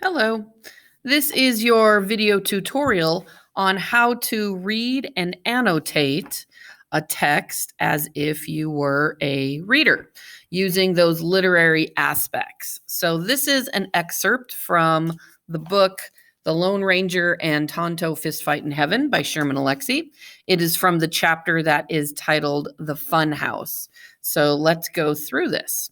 Hello. This is your video tutorial on how to read and annotate a text as if you were a reader using those literary aspects. So this is an excerpt from the book The Lone Ranger and Tonto Fistfight in Heaven by Sherman Alexie. It is from the chapter that is titled The Fun House. So let's go through this.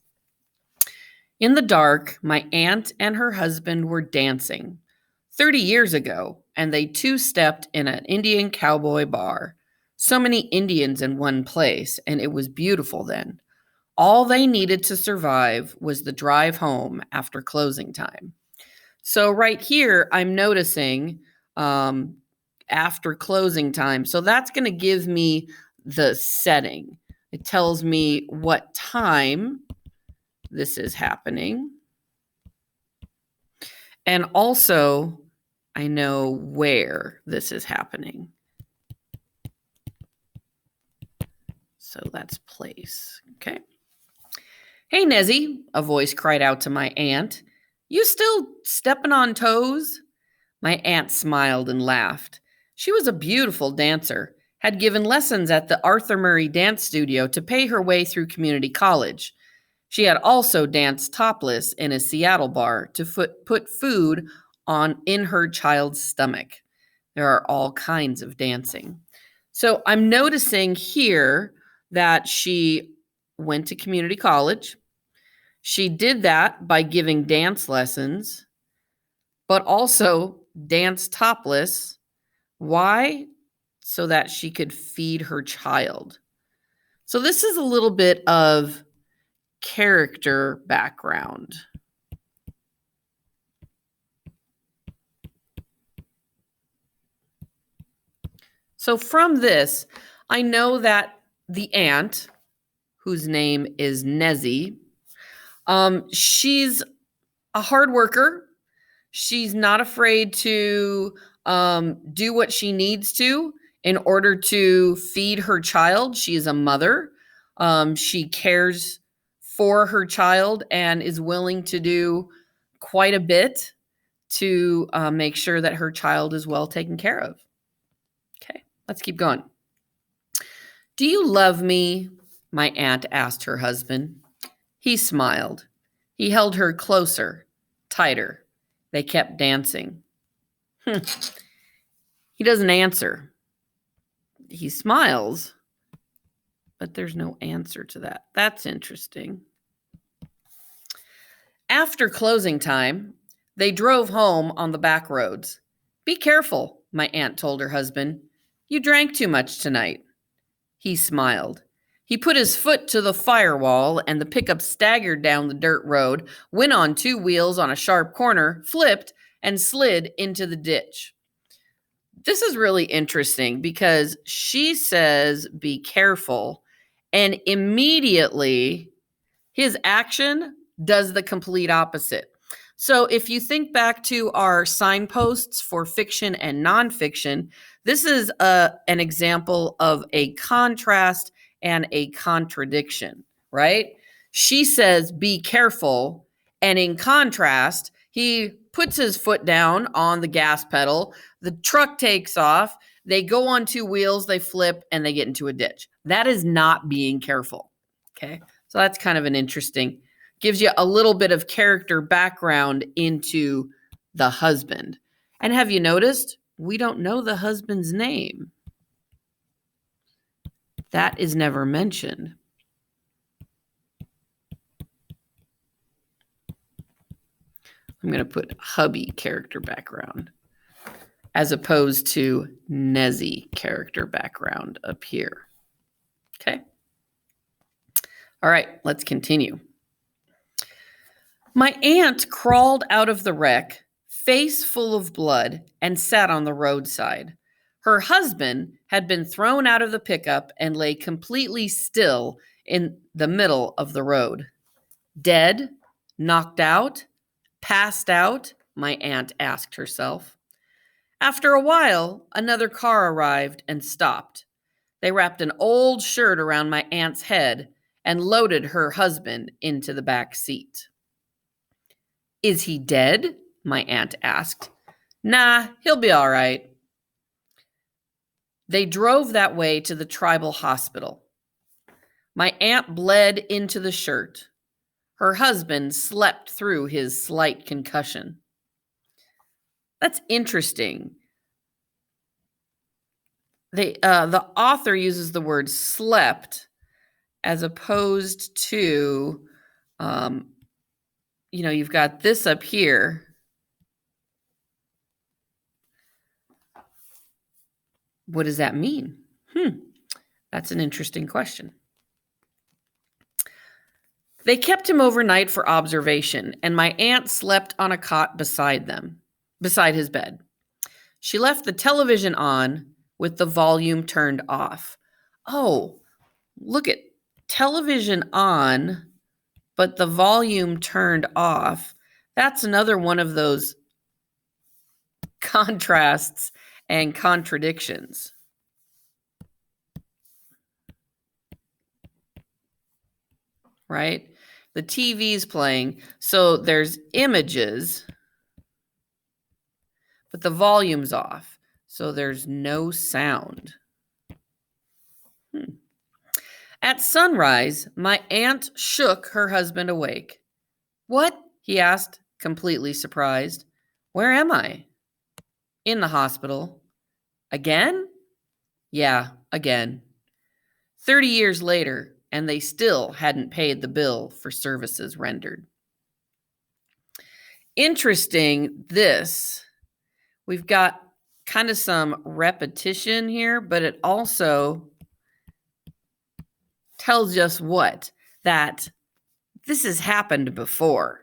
In the dark, my aunt and her husband were dancing 30 years ago, and they two-stepped in an Indian cowboy bar. So many Indians in one place, and it was beautiful then. All they needed to survive was the drive home after closing time. So right here, I'm noticing after closing time. So that's going to give me the setting. It tells me what time this is happening. And also, I know where this is happening. So that's place. Okay. Hey, Nezzy, a voice cried out to my aunt. You still stepping on toes? My aunt smiled and laughed. She was a beautiful dancer, had given lessons at the Arthur Murray Dance Studio to pay her way through community college. She had also danced topless in a Seattle bar to put food in her child's stomach. There are all kinds of dancing. So I'm noticing here that she went to community college. She did that by giving dance lessons, but also danced topless. Why? So that she could feed her child. So this is a little bit of character background. So from this, I know that the aunt, whose name is Nezzy, she's a hard worker. She's not afraid to do what she needs to in order to feed her child. She is a mother. She cares for her child and is willing to do quite a bit to make sure that her child is well taken care of. Okay, let's keep going. Do you love me? My aunt asked her husband. He smiled. He held her closer, tighter. They kept dancing. He doesn't answer. He smiles, but there's no answer to that. That's interesting. After closing time, they drove home on the back roads. Be careful, my aunt told her husband. You drank too much tonight. He smiled. He put his foot to the firewall, and the pickup staggered down the dirt road, went on two wheels on a sharp corner, flipped, and slid into the ditch. This is really interesting because she says, be careful, and immediately his action does the complete opposite. So if you think back to our signposts for fiction and nonfiction, this is an example of a contrast and a contradiction, right? She says, be careful. And in contrast, he puts his foot down on the gas pedal. The truck takes off. They go on two wheels, they flip, and they get into a ditch. That is not being careful. Okay. So that's kind of an interesting, gives you a little bit of character background into the husband. And have you noticed? We don't know the husband's name. That is never mentioned. I'm going to put hubby character background as opposed to Nezzy character background up here. Okay. All right, let's continue. My aunt crawled out of the wreck, face full of blood, and sat on the roadside. Her husband had been thrown out of the pickup and lay completely still in the middle of the road. Dead? Knocked out? Passed out? My aunt asked herself. After a while, another car arrived and stopped. They wrapped an old shirt around my aunt's head and loaded her husband into the back seat. Is he dead? my aunt asked. Nah, he'll be all right. They drove that way to the tribal hospital. My aunt bled into the shirt. Her husband slept through his slight concussion. That's interesting. The author uses the word slept as opposed to, you've got this up here. What does that mean? That's an interesting question. They kept him overnight for observation, and my aunt slept on a cot beside his bed. She left the television on with the volume turned off. Oh, look at television on, but the volume turned off. That's another one of those contrasts and contradictions. Right? The TV's playing, so there's images, but the volume's off, so there's no sound. At sunrise, my aunt shook her husband awake. What? He asked, completely surprised. Where am I? In the hospital. Again? Yeah, again. 30 years later, and they still hadn't paid the bill for services rendered. Interesting, we've got kind of some repetition here, but it also tells us what? That this has happened before.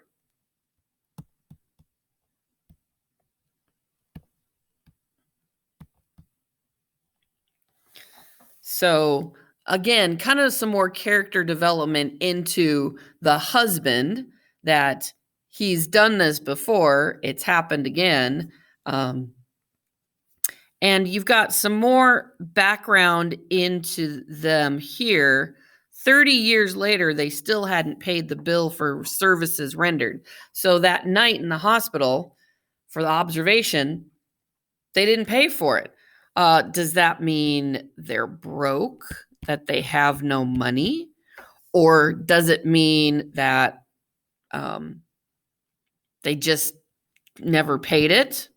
So again, kind of some more character development into the husband, that he's done this before, it's happened again. And you've got some more background into them here. 30 years later, they still hadn't paid the bill for services rendered. So that night in the hospital for the observation, they didn't pay for it. Does that mean they're broke, that they have no money? Or does it mean that they just never paid it?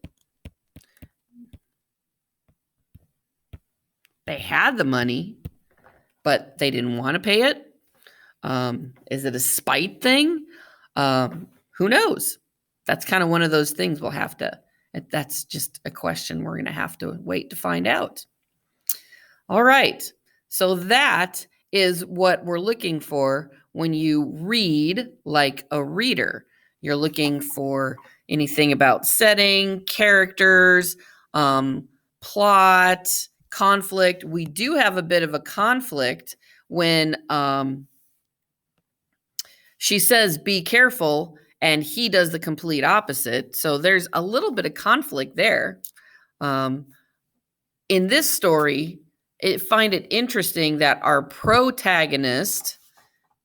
They had the money, but they didn't want to pay it. Is it a spite thing? Who knows? That's kind of one of those things that's just a question we're going to have to wait to find out. All right. So that is what we're looking for when you read like a reader. You're looking for anything about setting, characters, plot, conflict. We do have a bit of a conflict when she says, be careful, and he does the complete opposite. So there's a little bit of conflict there. In this story, I find it interesting that our protagonist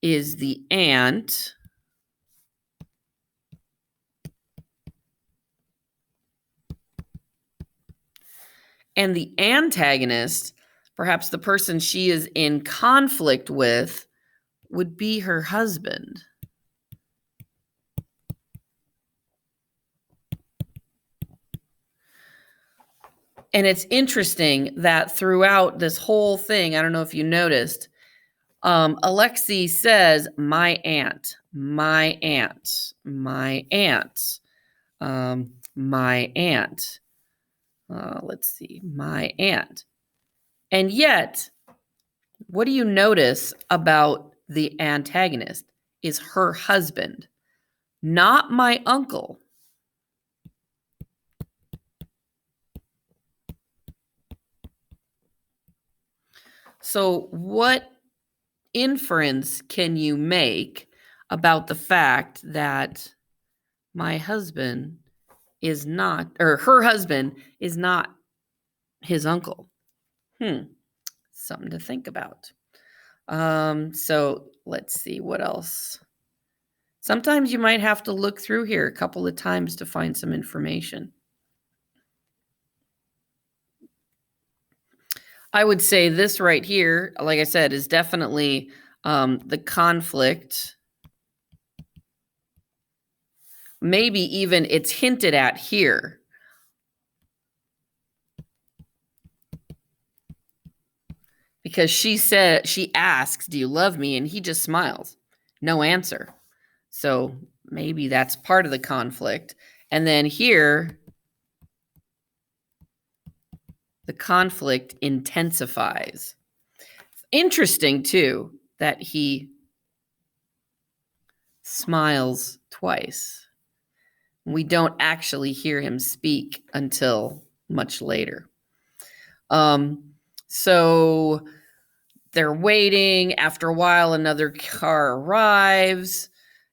is the aunt. And the antagonist, perhaps the person she is in conflict with, would be her husband. And it's interesting that throughout this whole thing, I don't know if you noticed, Alexi says, my aunt, my aunt, my aunt, my aunt. Let's see, my aunt. And yet, what do you notice about the antagonist is her husband, not my uncle. So what inference can you make about the fact that my husband is not, or her husband is not his uncle? Something to think about. So let's see what else. Sometimes you might have to look through here a couple of times to find some information. I would say this right here, like I said, is definitely the conflict. Maybe even it's hinted at here. Because she asks, "Do you love me?" And he just smiles. No answer. So maybe that's part of the conflict. And then here, the conflict intensifies. Interesting, too, that he smiles twice. We don't actually hear him speak until much later. So they're waiting. After a while, another car arrives.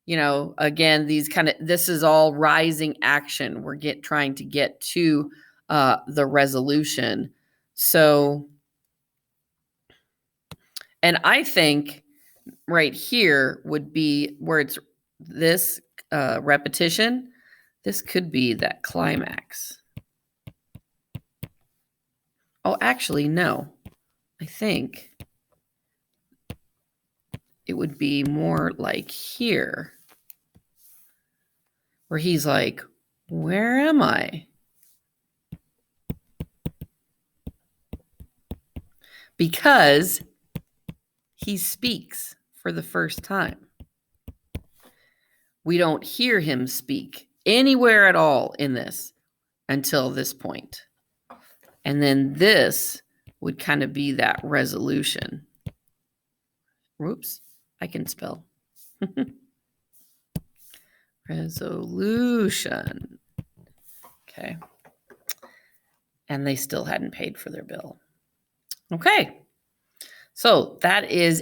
Again, this is all rising action. We're trying to get to the resolution. So, and I think right here would be where it's this repetition. This could be that climax. Oh, actually, no. I think it would be more like here, where he's like, "Where am I?" Because he speaks for the first time. We don't hear him speak anywhere at all in this until this point. And then this would kind of be that resolution. Whoops, I can spell. Resolution. Okay. And they still hadn't paid for their bill. Okay. So that is